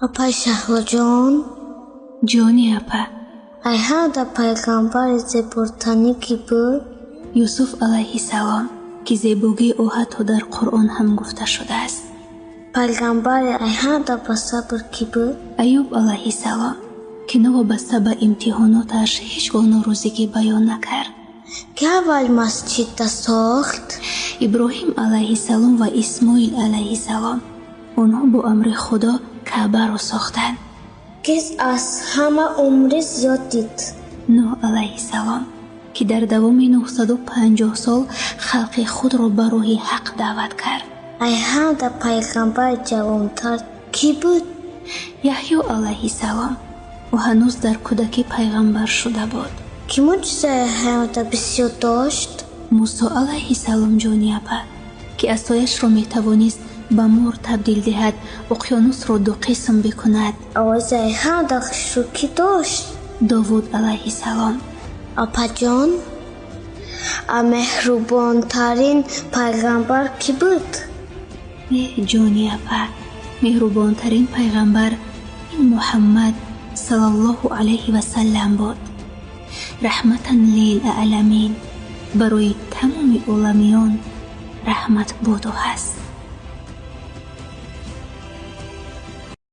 اپا شهلا جان جانی اپا ایهادا پیغمبر زبورتانی کی بود؟ یوسف علیه السلام که زیبایی او حتی در قرآن هم گفته شده است. پیغمبر ایهادا با صبر کی بود؟ ایوب علیه السلام که نوابسته به امتحاناتش هیچگاه روزگی بیان نکرد. که اول مسجد ساخت؟ ابراهیم علیه السلام و اسماعیل علیه السلام آنها با امر خدا کعبه را ساختند. کس از همه عمر زیاد دید؟ نوح علیه السلام که در دوام 950 سال خلق خود را به راه حق دعوت کرد. ایهادا پیغمبر جوانتر کی بود؟ یحیی علیه السلام او هنوز در کودکی پیغمبر شده بود. کی معجزه ایهادا بسیار داشت؟ موسی علیه السلام جانی اپا که عصایش را میتوانست به مور تبدیل دهد، اقیانوس را 2 قسم بکند. آواز ایهادا شو کی داشت؟ داوود علیه السلام. اپا جان مهربان ترین پیغمبر کی بود؟ جانی اپا مهربان ترین پیغمبر این محمد صلی الله علیه و سلم بود. رحمتا للعالمین، برای تمام عالمیان رحمت بود و هست.